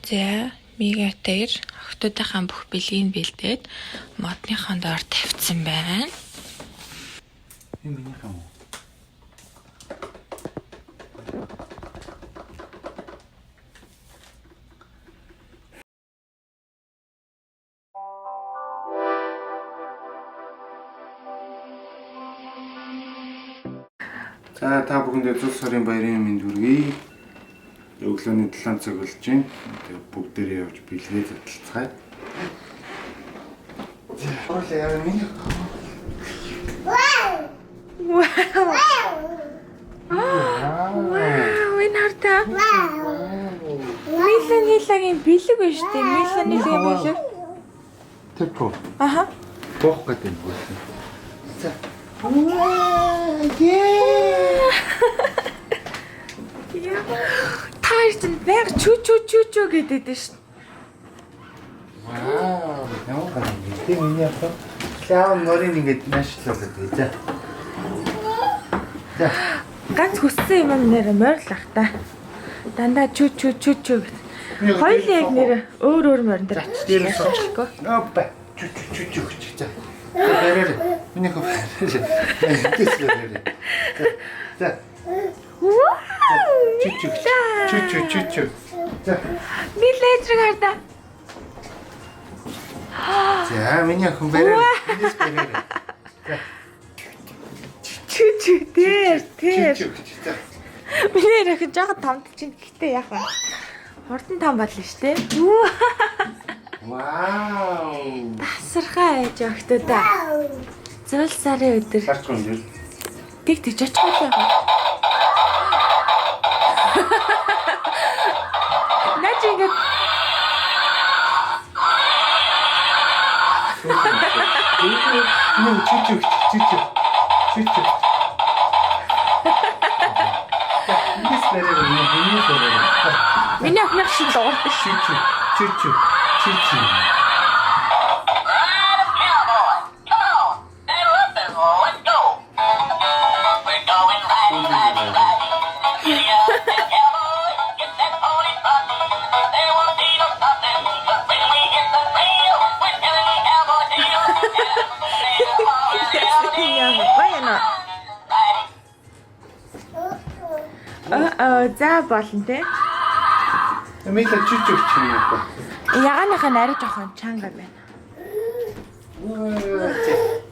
За мигатер охтуудынхаа бүх бэлгийг бэлдээд модныхаа доор тавьсан байна. Энэ минийхэн үү? За та бүхэндээ цус сарын баярын мэнд хүргэе. Өглөөний 7 цаг болж байна. Тэгээ бүгдээрээ явж бэлгээ задлцгаая. За, хоолой яа минь. Вау! Энэ харта. Миланилагийн бэлэг байна шүү дээ. Миланилагийн бэлэг. Тэпо. Аха. Бох гэдэг юм байна. За. Таарч байг чүү гэдэг дээ шүү. Вау, ямар гоё юм. Тэг миний яах вэ? Лаав морин ингээд нашлаа гэдэг. За. За. Ганц хүссэн юм нэр морилах та. Дандаа чүү гэдэг. Хоёулын яг нэр өөр морин дээр дээр суучихгүй. Опа. Чүү. За. Бэрээ. Миний хөө. За. Чүү. За. Милэтрэг харда. За, миний хөө бэрээ. Бидээс бэрээ. За. Чүү дээр. За. Миний ярих жоохон томдож чинь гэхдээ яах вэ? Хурдан том болно шүү дээ. Вау. Тасархаа ээж өгтөдөө. Зөөл сарын өдөр. Харцгүй юм. Тэгж очихгүй яах вэ? Наач ингэ Чүү. миний охинох шиг дуурдаг шүү. Чүү. За болно те. Мила чүү чинь юм бэ? Яганыхаа нарийн жоохон чанга байна.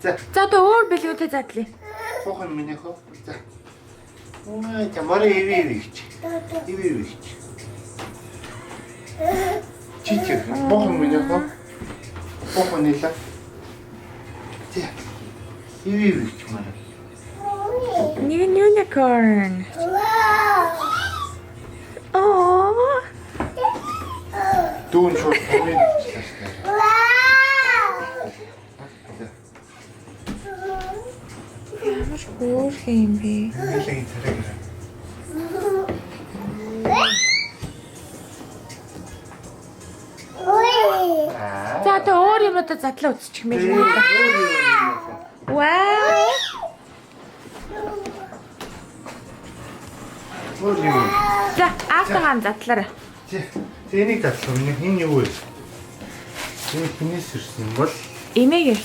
За. За одоо өөр бэлгүүтэй задлаа. Хохон миний хөө. За. За морь ивэж. Чичиг. Хохон миний хөө. Хохон нила. За. Ивэж морь. Unicorn. Oh. Дүүн шууд помын. Ямар хөөх юм бэ? Нилэгийн царай. За одоо өөр юмудаа задлаа үзчих мэй. Вау. За автогаан задлаарай. Энийг татлах юм. Энэ юу вэ? Энэ хинээс ирсэн бол Эмээгэр.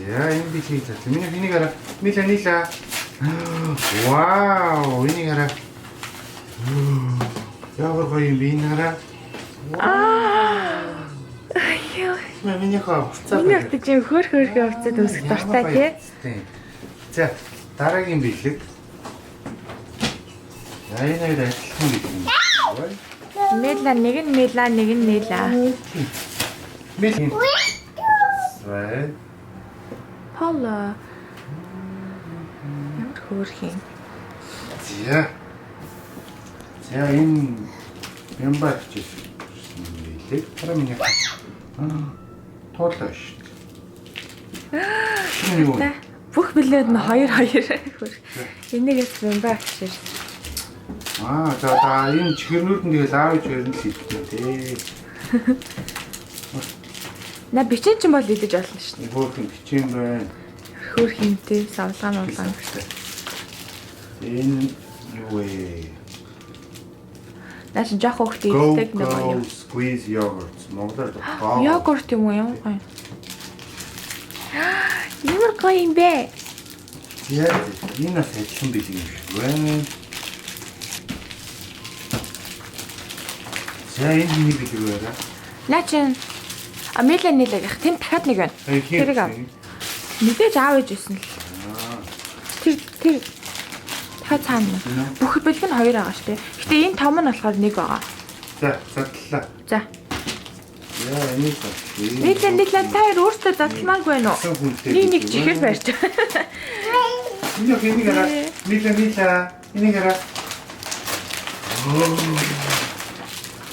за энэ бэлгийг татлах. Миний энийг хараа. Нила. Вау, энийг хараа. Ямар гоё юм бэ энэ хараа. Аяа. Миний хаа хуцаа. Миний хот чинь хөөрхөн хувцас өсөх дуртай тий. За дараагийн бэлэг. Энэ адилхан бэлэг. Мела нэг нь мела. Мэлин. Вай. Поло. Ямар хөөрх юм. За энэ ямбаа хийсэн бэлэг. Хараа миний. Туулаа шүү дээ. Бүх билет нь хоёр хөрх. Энийгээс бэмбэ агшир. За энэ чихэрнүүд нь тэгэл аав чихэр нь л хийдэг тий. На бичэн ч юм бол идэж болно шүү дээ. Хөөрхөн бичэн байна. Хөөрх юмтэй савлгаан гэсэн. Энэ юу вэ? Наа чи жоох хөлт иддэг нэг юм. Squeeze yogurt. Монголоор Йогурт юм уу юм гоё. Ямар гоё юм бэ? яа, энэ бас ажиллан билээ юм шиг байна. За энэ нэг билээ байна. Наа чи Амелия нэлэг их тэнд дахиад нэг байна. Тэрийг ав. Мэдээж аав ээж ирсэн л. Тэр дахиад цаана. Бүх бэлэг нь 2 байгаа шүү дээ. Гэтэ энэ том нь болохоор 1 байгаа. За, задлаа. За. Яа, энийг задлаа. Нийлээ та хоёр өөртөө задламаагүй байна уу? Нэг чихэр барьж. Энийг хараа. Нийлээ. Энийг хараа.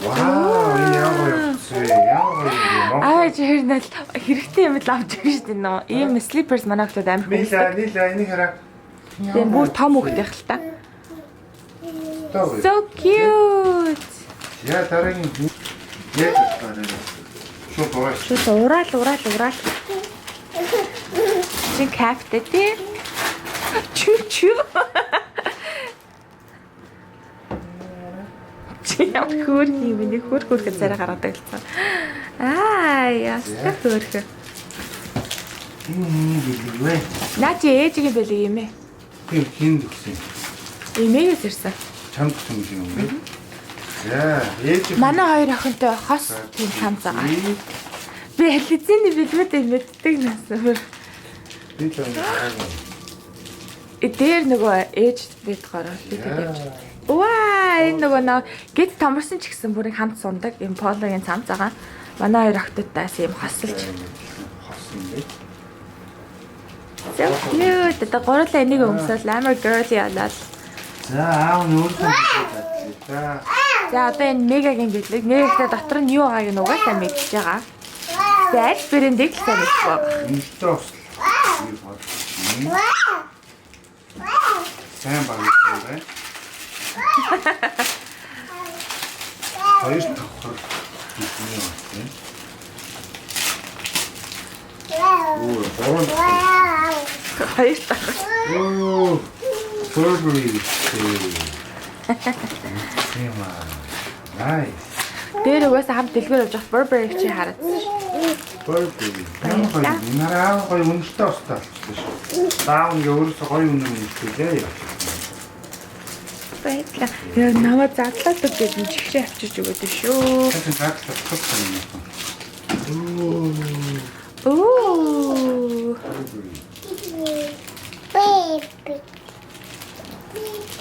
Вау, яа. Аа чихэр нэл хэрэгтэй юм л авч байгаа шүү дээ нөө. Ийм slippers манай хүмүүс амар хүнстэй. Нийлээ, энийг хараа. Тэгээ бүр том хөхтэй хэл та. So cute. Яа, дараагийн яг байна. Шууд ураал. Чи кафте тий. Чү. Чи ямар хөөрх юм бэ? Хөөрх царай гаргадаг гэсэн. Ястаа хөөрх. Наа чи ээжийн бэлэг юм ээ. Хин гэсэн. Имээс ирсэн. Чамд гэсэн юм бэ? Яа, ээж манай хоёр охинтой хос тийм цамц байгаа. Би хэлцээний бэлгүүдэд мэддэг насаар. Дээр нөгөө ээж дэд гараа хэлээд явж. Ваа, энэ нөгөө гэд томорсон ч гэсэн бүрийн хамт сундаг юм пологийн цамц байгаа. Манай хоёр охтодтаас юм хосолж. хосон бэ? За, нөө тэ гурлаа энийг өмсөөл амар girly болоод. За, аав нь өөрөө задлаа. За, одоо энэ мегагийн бэлэг. Мегагтай дотор нь юу байгааг нь угаасаа мэдчихэж байгаа. Зайлс брэндийг л сайн мэдэх баг. Энэтэй бас сайн багтсан бай. Хоёр давхар хийсэн юм байна. Хоёр давхар. Burberry. Nice. Тэр угаасаа хамт дэлгүүр явж хат Burberry чи хараад. Burberry. Наараа гоё үнэтэй устай болчихсон шүү. Даав ингээ өөрөөсөө гоё үнэтэй яа. Баярлаа. Яа наваа задлаад гэж нь чихрээ авчиж өгөөд шүү. Тэгэхээр задлаад туссан юм. Оо. Baby.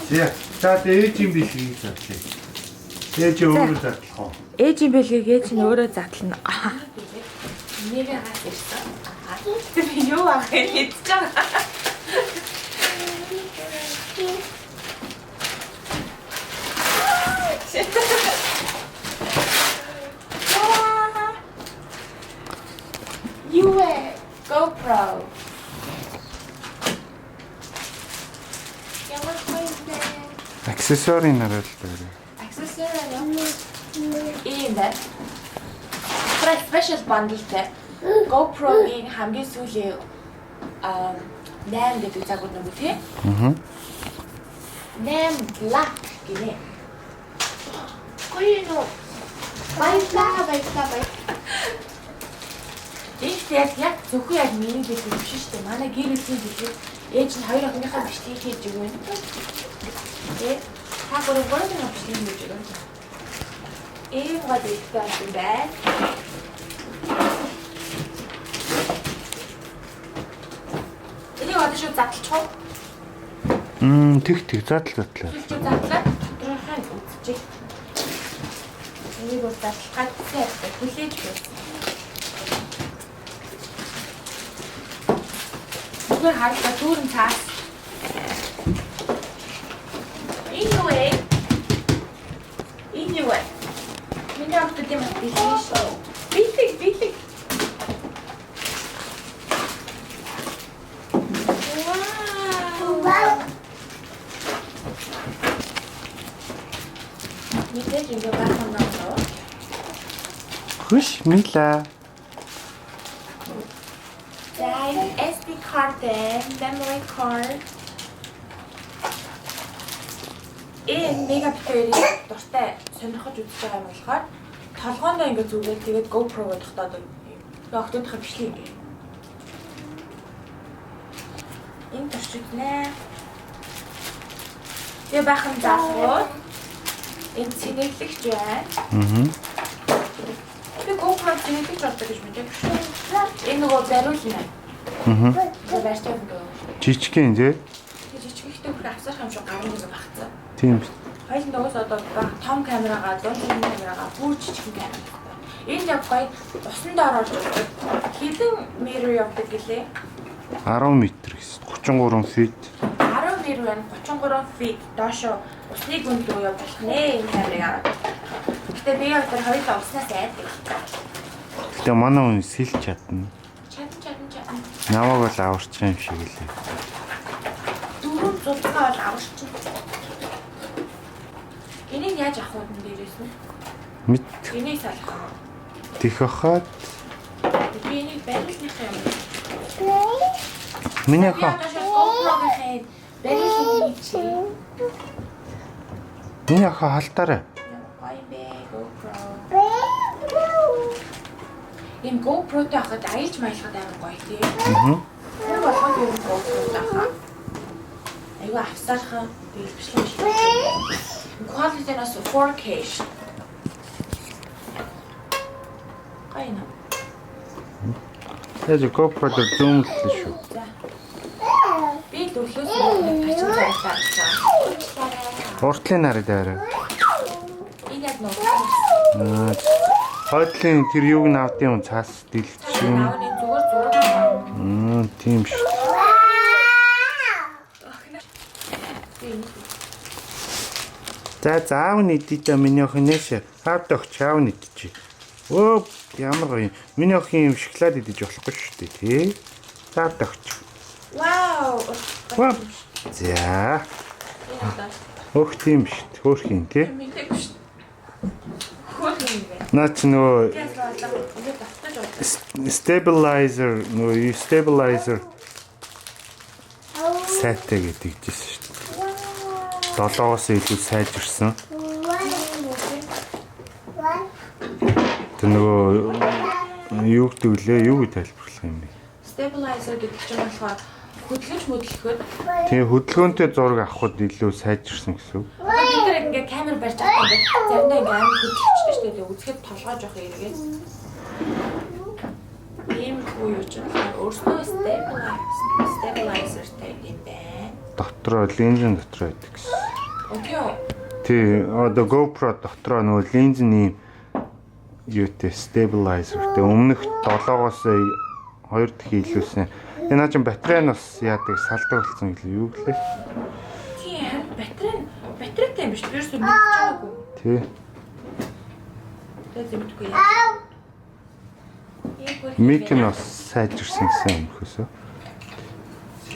Яа, за ээжийн бэлгийг задлаа. Ээж өөрөө задлах уу? Ээжийн бэлгийг ээж нь өөрөө задлана. Нэрээ гас ирсэн. Тэр юу ах хэлж байгаа. You wear GoPro. Аксессуарын нараад л байна. Аксессуар ийм байна. Special bundleтэй GoPro-гийн хамгийн сүүлийн 8 гэдэг загвар нэг тий. 8 black гинэ. Гоё нөө. Баярлаа. Яг зөвхөн яг миний бэлэг биш шүү дээ. Манай гэр бүлийн бэлэг ээж нь хоёр охиныхаа бичлэгийг хийж өгнө. Тэгээд та гурван бичлэгийг хийж өгнө. Ийм гол ихтэй юм байна. Энийг одоо шүү задлчих уу? Тэг задлаа. Задлаа. Хань үзчих. Энийг бол задлахад хэрэгтэй. Хүлээж байна. Зүгээр харахад дүүрэн цаас. Энэ юу вэ? Миний автод юм хэлсэн шүү. Бэлэг. Вау. Мэдээж ингэ баахан нөө. Хүш мила. SD card, memory card. Мегабитээр дуртай сонирхож үзэж байгаа юм болохоор толгоондоо ингээд зүгээд тэгээд GoPro-го тогтоод юм. Октодохын бичлэг ингээд. Энэ төрчүднэ. Тэгээ бахан заахууд энэ цэнэглэгч байна. Би GoPro цэнэглэгч болдог гэж мэдээ. Энэ нөгөө зариул нэ. Тэгээ барьцаа өгөө. Жижигхэн тий. Жижигхтэй бүр авсарх юм шиг гарна гэж багцсан. Тийм. Хоёул нөгөөс одоо том камерагаа, дунд камерагаа бүр жижигхэн камера. Энэ яг гоё усанд ороод явдаг. Хэдэн метр явдаг гэлээ? 10 м гэсэн. 33 feet. 10 метр байна. 33 feet доошо усны гүнд рүү явах нэ энэ камерыг. Гэтэ би одоо хоёул уснаас айдаг. Гэтэ манай хүн сэлж чадна. Чадна. Намайг бол аварчих юм шиг лээ. Дөрөв зузгаа бол аварчих. Энийг яаж авах вэ дээрээс нь? Мэд. Энийг салах юм. Тих хахад. Би энийг барилгах юм. Миний хаа. GoPro-гийн барилгын чи. Миний хаа халтаарай. Гоё бэ GoPro. Энэ GoPro-тэй хахад аялж маялахад амар гоё тий. Тэр болгонд юу GoPro-тэй хаа. Айгу авсархан биелбэшлэн шиг. Quality нас 4K. Гайна. Яаж GoPro-д зүүмлээ шүү. За. Би төрлөөс тачин цайлаа авсан. Уртлын нарыг даарай. Энэ яг нөө. Хойдлын тэр юуг нь авдсан юм цаас дэлгчин. Аавны зүгээр зураг. Тийм шүү. За заав нийтдээ миний охин нээш. Хаад өгч аав нийтчих. Өө ямар гоё. Миний охин юм шоколад идэж болохгүй шүү дээ тий. Заад өгч. Вау. За. Өөх тийм шүү дээ. Хөөрхийн тий. Мэдээгүй шүү. Хөөрхийн юм. Наа чи нөгөө stabilizer нөгөө stabilizer сайтай гэдэг жисэн шүү дээ. 7-оос илүү сайжирсан. Тэр нөгөө юу гэдэг лээ? Юу гэж тайлбарлах юм бэ? Stabilizer гэдэг чинь болохоор хөдөлгөж хөдөлгөхөд Тэгээ хөдөлгөөнтэй зураг авахд илүү сайжирсан гэсэн үг. бид нэр ингээ камер барьж байгаа юм. Заримдаа ингээ амар хөдөлгөчтэй шүү дээ. Үзэхэд толгойж явах эргээд. Ийм хүү юу ч өөрснөө stabilizer-тай юм байна. Дотроо линзэн дотроо байдаг гэсэн. Окей. Тий, одоо GoPro дотроо нөгөө линзэн ийм юутэй stabilizer-тэй өмнөх 7-оос 2 дахин илүүсэн. Энэ наа чин батарей нь бас яадаг салдаг болсон гэлээ юу гэлээ. Тийм батарейтай юм биш үү? Ерөөсөө мэдчихээгүй. Тий. Тэгээд мэдгүй яа. Мик нь бас сайжирсан гэсэн юм хөөсөө.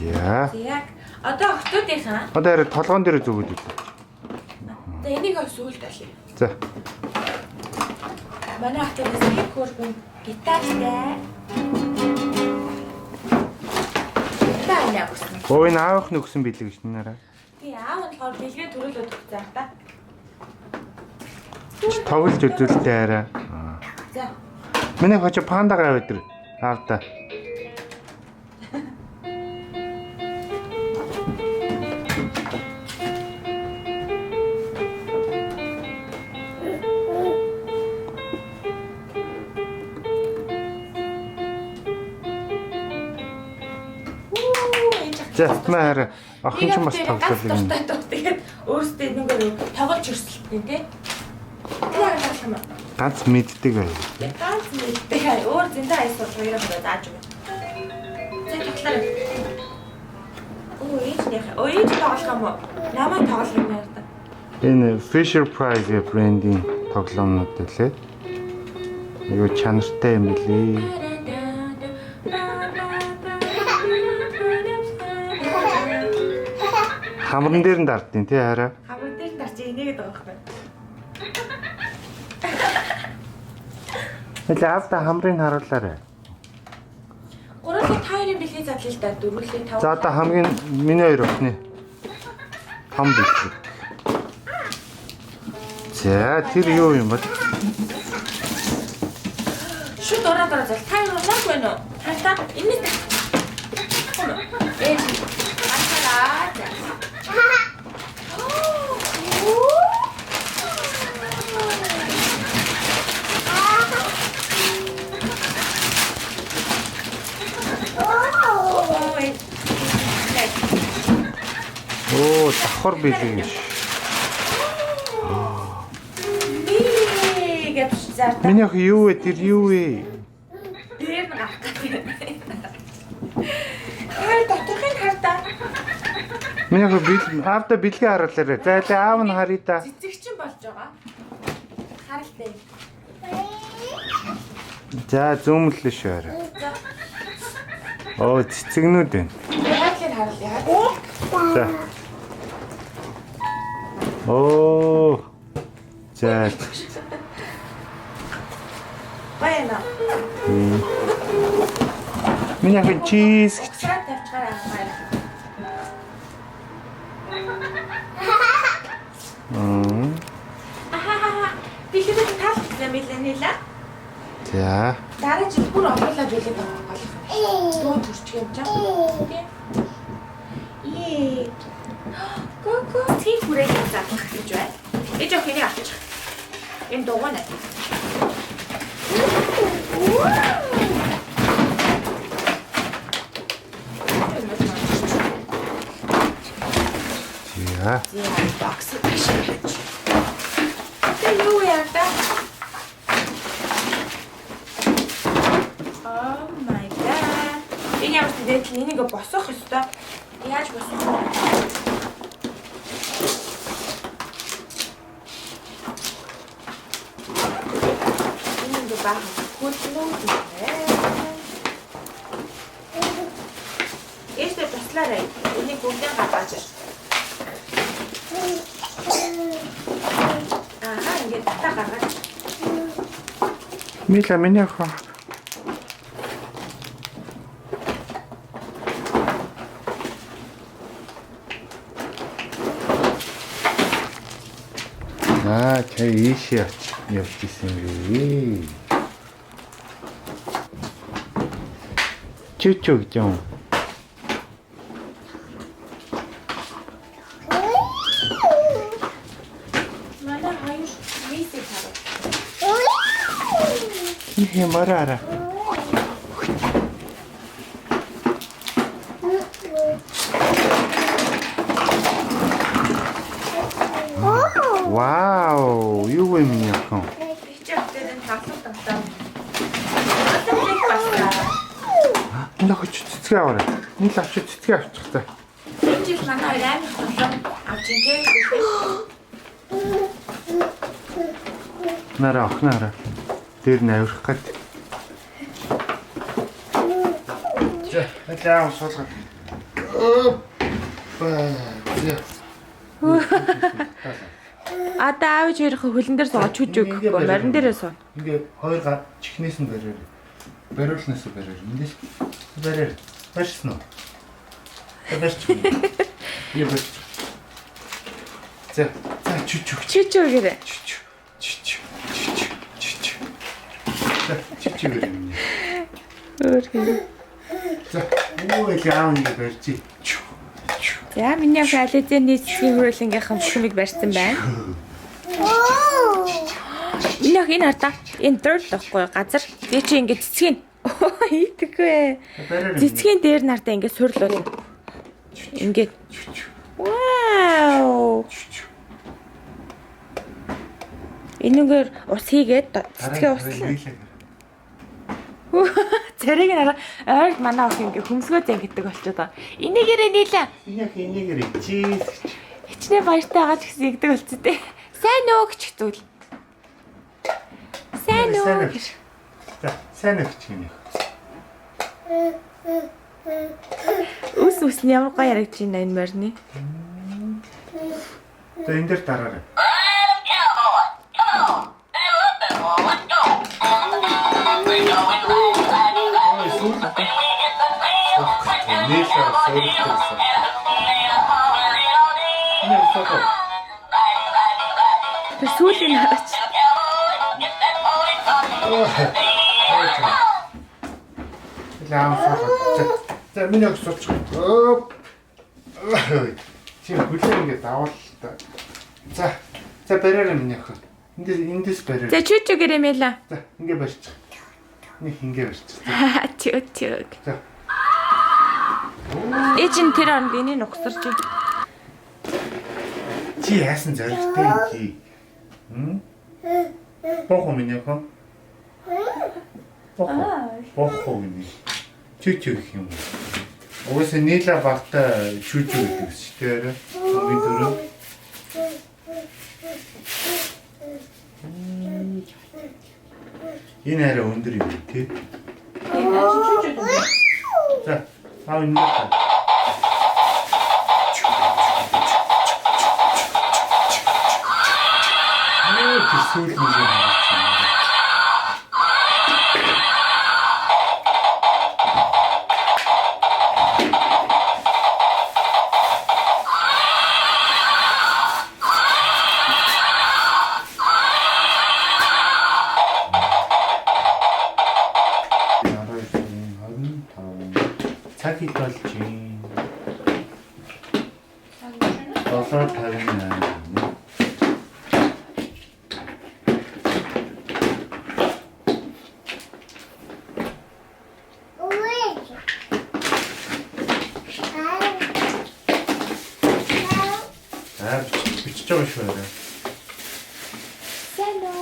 За. Яг одоо октодынхаа. Одоо хараа толгоон дээр зүгөөд үү. За энийг өсвөл талъя. За. Манай октодоос нэг хөргөн гитартай. Гитар яг өснө. Өө энэ аавах нүгсэн билээ гэж нэрээ. Тий аав нь болохоор бэлгээ төрүүлээд өгсөн та. Тоглож үзүүлтэй арай. За. Миний хоч пандагаа өдөр аавда. За маар охин ч бас тоглоулаа юм. Тэгээд өөрөөсөө нэг тоглож өрсөлдөн тий. Тэр яг юм. Ганц мэддэг байв. Ганц мэддэг. Өөр зөндөө айсаар хоёроо зааж өгнө. За тоглоо. Ээж тоглох юм уу? Намайг тоглох юм яа та. Энэ Fisher Price брендийн тоглоомнууд лээ. Юу чанартай юм билээ. Хамран дээр нь дардیں۔ Тий хараа. Хамран дээр нь дарч инээгээд байгаа байхгүй. Эцэг авта хамрыг харуулаарай. Гурван тайрын бэлгийн задлаа л да дөрвөлээ 5. За одоо хамгийн миний хоёр охины том бэлэг. За тэр юу юм бол? Шууд ороод зал. Та юу наагүй байна уу? Хантаа энэ нь. Ачаараа. Оо, давхар билээ гэж. Миний ах юу вэ? Тэр юу вэ? Тэр нэг авах гэдэг. Доторхын хартаа. Миний ах аавда бэлгээ харуулаарай. За за аав нь харъя да. Цэцэгчин болж байгаа. Харалтай. За зүүмлээ шөөр. Оо цэцэгнүүд байна. Яагаад харалтай? За. Оо. За. Баяна. Миний ах чиз. Сарат тавьчихаар авах. Бихэмэл таалагдсан мэлэнийла. За. Дараа жил бүр оруулаад билээд байгаа бол. Дөө төрчих юм чам. Ээ. Коко тий хүрээ заах гэж байна. Ээж охины авчих. Энэ дугуйна. За. Яа, бокс биш. Тэ юу яа та? Oh my god. Энэ ямар ч дээл энийг босгох ёстой. Яаж босгох вэ? Энийг баах хөдлөө. Эстэ туслаарай. Энийг бүгдээ гаргаж. Ингээд та гаргаж. Мила меня ха. 저 이시야 역시 생기. 저쪽 좀. 이게 뭐라 알아? 와우, 이거 뭐냐, 형? 나 그 цэцгээ аваарай. Нэг л авч цэцгээ авчих та. Энэ жил манай хоёр амар тоглоом авч ин Нараа охнаараа. Дээр нь авирах гээд. За, аав суулгаад. Ада аавч ярих хөлн дээр сууж хүж өгөхгүй. Марин дээрээ суу. Ингээ хоёр чихнээс нь бариад. Бариулнаас нь бариад. Эндээс бариад. Барьсан уу? Барьсан. Я барь. За, чүчүү. Чүчүү гэрэ. Чүчүү гэрэ. Өөр гэрэ. За, ууг яав ингэ барьчих. За, миний аллезийн нийцлийн хөрөлнгийнхэн бүхнийг барьсан байна. Энэ хардаа. Энэ dirt гэхгүй газар. Би чи ингэ цэцгийн. Ийдэггүй. Цэцгийн дээр нартаа ингэ сурлуул. Ингэ. Вау. Энэгээр ус хийгээд цэцгээ услаа. Зэрэг нь ойр манай ох ингээ хөмсгөө зангидаг болчиход байгаа. Энийгээрээ нийлээ. Энийгээрээ чиз. Хичнээн баяртай байгаа ч гэсэн игдэг болчих тээ. Сайн уу гэж хэвүүл. Сайн уу гэж. За, сайн өгч гинэ. Үс нь ямар гоё ярагдж байна энэ морины. За, энэ дээр дараарай. Тэр сүүлийн За миний огт сууч. Өөп. Чи хүлээ ингэ давал та. За бариараа миний охин. Эндээс бариараа. За чүчүү гэрэмэла. За ингэ барьчих. Нэг ингэ барьчих. Чүчүү. За. Эжин тэр онд энийг нухсарч. Чи яасан зоригтой чи? Бохо миний охин. Бохо миний. Чүчүү гэх юм. Угсаа нийла багтаа чүчүү гэдэг шүү дээ. Хамгийн түрүү. Энэ арай өндөр юм тий. За, аа энэ. Сүүл нэг юм байна. Цаг хэд болж байна? Долоо 58. Бичиж байгаа шүү дээ. Hello.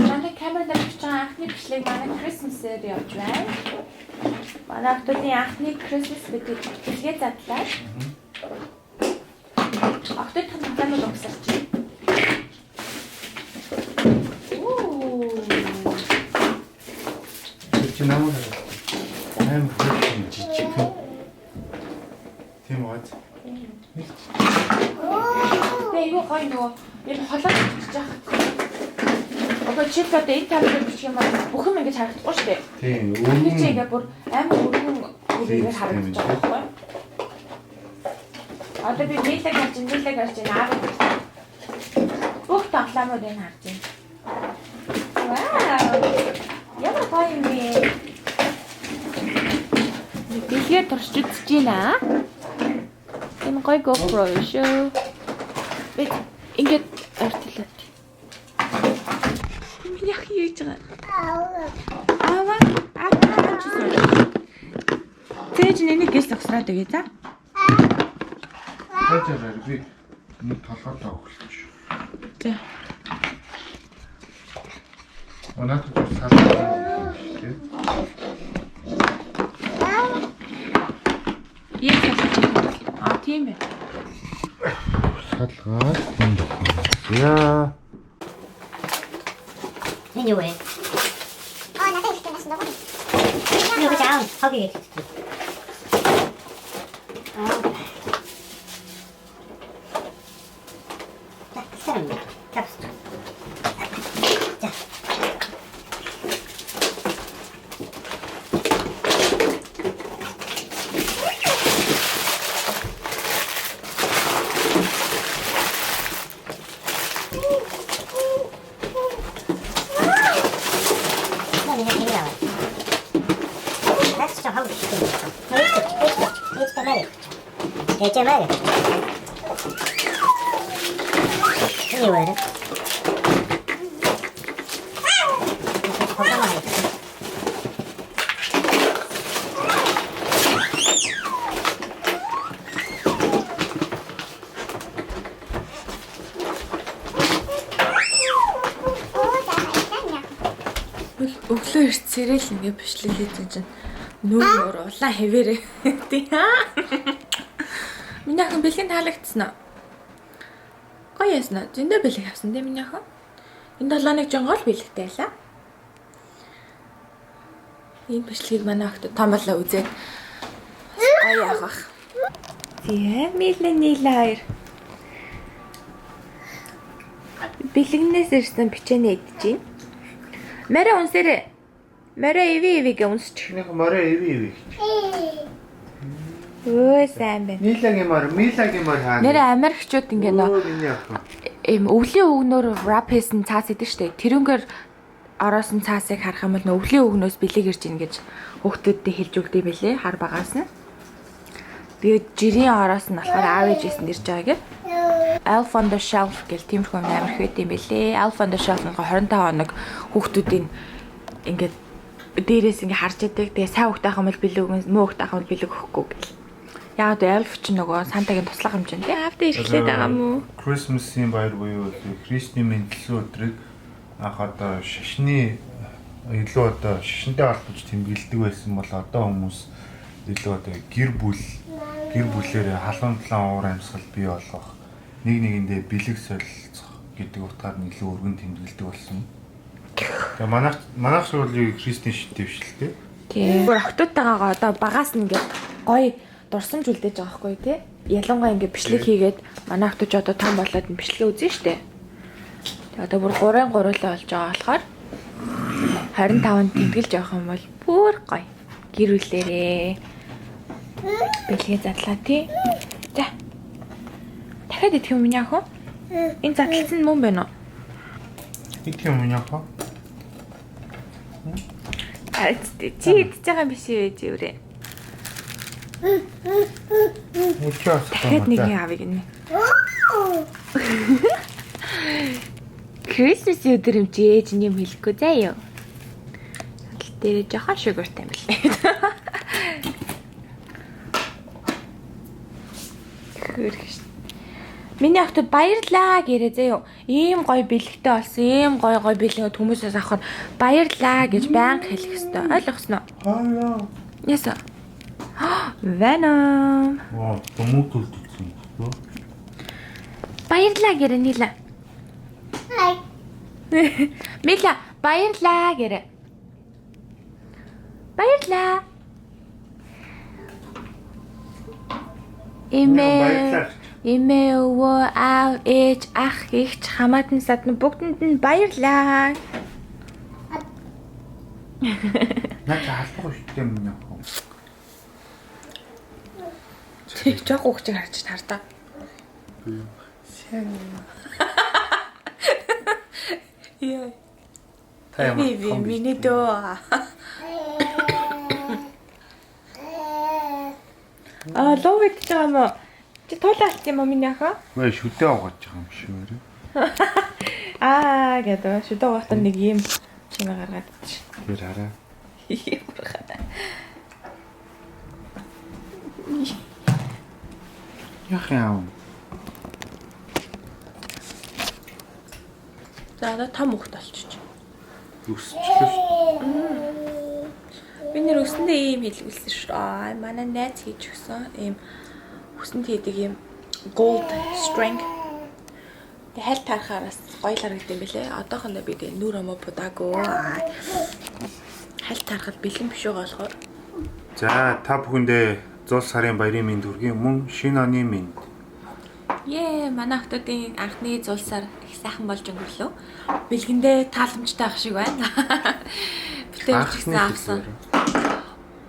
Манай камерад авч байгаа анхны бичлэг манай Christmas-ээр явж байна. Манай охтуудын анхны Christmas гэдэг бичлэгээ задлаа. Охтууд хамгаалал өгсөж байна. Чи намайг жижиг. Тийм үү? Юу гоё нөгөө энэ холоо бичиж байгаа. Одоо чи одоо энэ камераар бичих юм бол бүх юм ингэж харагдахгүй шүү дээ. Тийм. Үүний чи ингээ бүр амар өргөн үрээр харагдаж байгаа байхгүй юу? Одоо би нийлэг харж аав. Бүх тоглоомод энэ харж байна. Вау! Ямар гоё юм бэ? Бигээ туршиж үзэж байна. Энэ гоё GoPro шүү. Би ингээд артлаад. Миний ах яаж байгаа? Аа чисээ. Тэгж нэнийг гээс өгсраад өгье за. Хажаараа би нэг толгойд өгүүлж. За. Оноод сараа. Тийм ээ. Салгаа энд яа. Энэ юу вэ? Надад их тэнэс нөгөө. Юу гэж аав? Хоги. Сарам. Капс. За. Ecemeli. İyi böyle. Kocaman. Өглөө эрт сэрэл ингэ бичлэг хийж чинь нүүр улаан хэвээрээ тий. Миний охин бэлгийн таалагдсан уу? Гоё ясна. Зөндөө бэлэг авсан дээ миний охин. Энэ долооныг жонгол бэлэгтэй байлаа. Энэ бичлэгийг манай охид томоолоо үзээд гоё авах. Тийм, Миланила хоёр. Бэлэгнээс ирсэн бичэнэ идэж байна. Мэрэ унсэрэ. Мэрэ иви гэ унсч. Нэг морэ иви. Өө сайн байна. Милагийн мор хаана? Нэрэ Америкчууд ингэ нөө өвлийн өгнөөр wrap хийсэн цаас идэв штэ. Тэрүүнгээр ороосон цаасыг харах юм бол өвлийн өгнөөс бэлэг ирж ийн гэж хүүхдүүдэд хэлж өгдөө байлээ. Хар багаас нь. Тэгээд жирийн ороос нь болохоор аав ээжээс нь ирж байгаа гэд. Elf on the Shelf гэл тиймэрхүү амар их байт юм байлээ. Elf on the Shelf нь 25 хоног хүүхдүүдийн ингээд дээрээс ингээ харж яадаг. Тэгээ сайн хүүхдээ ахын бол бэлэг өгөн, муу хүүхдээ ахын бол бэлэг өгөхгүй гэл. Яг л Elf ч нөгөө Сантагийн туслах хэмжээнд аавд ирэхлээд байгаа мó. Christmas-ийн баяр буюу Христийн мэндэлсэн өдрийг анх одоо шашны илүү одоо шашинтай холбож тэмдэглэдэг байсан бол одоо хүмүүс илүү одоо гэр бүлээр халуун талаан уур амьсгал бий болгох, нэг нэгэндээ бэлэг солилцох гэдэг утгаар нь илүү өргөн тэмдэглэдэг болсон. Тэгээ манайх шиг бол Христийн шашинтай дэвшилтэй. Тийм. Бүр охтуудтайгаа одоо багаас нь ингээд гоё дурсамж үлдээж байгаа хгүй тий. Ялангуяа ингээд бичлэг хийгээд манай охтууд одоо том болоод бичлэгээ үзэн штэ. Тэгээ одоо бүр 3-3 л болж байгаа болохоор 25-нд тэмдэглэж явах юм бол бүр гоё. Гэр бүлээрээ бэлгээ задлаа тий. За. Дахиад идэх юм яах вэ? Энэ задлсан мөн байна уу? Идэх юм яах вэ? Чи идэж байгаа юм биш үү зөөрэ? Дахиад нэг авъя гинэ. Christmas өдөр юм чи ээж нь юм хэлэхгүй заяа. Садал дээр жоохон шугартай юм билээ. Миний охтод баярлаа гэрээ заяа. Ийм гоё бэлэгтэй болсон. Ийм гоё бэлгээд хүмүүсээс авахаар баярлаа гэж байнга хэлэх ёстой. Ойлгосноо? Аа. Яса. Venom. Оо, томот үлдсэн. Баярлаа гэрээ Нила. Хай. Мила баярлаа гэрээ. Баярлаа. Эмээ өвөө аав ээж ах эгч хамаатан садна бүгдэнд нь баярлаа. Наач халдах шигтэй юм яах вэ? Тэг жоох хүүхчийг харж тардаа. Яа. Би миний дөө. Лов идэж байгаа мó. Чи туулаалт юм уу миний ахаа? Гүй шүдээ угааж байгаа юм шиг үү? Гэдэг шүдээ угаахтаа нэг юм чимээ гаргаад чи. Тэр хараа. Яах юм? За одоо том хөхт олчих. Өсчлөө. Би нэр өсөндөө ийм хэлгүүлсэн шүү. Манай найз хийж өгсөн ийм өсөнд хийдэг ийм gold string. Тэг хальт тарахаараас гоё л харагдсан юм билэ. Одоохондоо би тэг нүр омоо будаагүй. Хальт тарахад бэлэн биш байгаа болохоор. За та бүхэндээ зул сарын баярын мэнд хүргэе. Мөн шинэ оны мэнд. Манай охтуудын анхны зул сар их сайхан болж өнгөрлөө. Бэлгэндээ тааламжтай ах шиг байна. Битэрч гисэн авсан.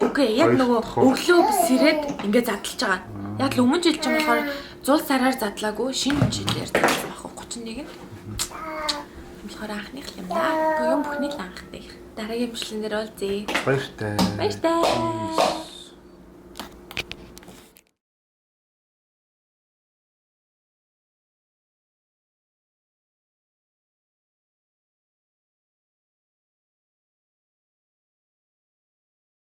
Окей, яг нөгөө өглөө сэрээд ингээд задлж байгаа. Яг л өмнө жил ч юм болохоор зул сараар задлаагүй шинэ жилээр задлсан байхгүй 31-нд. Тэгэхээр анхных юм да. Юм бүхний л анхтай. Дараагийн бичлэгнэр бол зээ. Баяртай. Баяртай.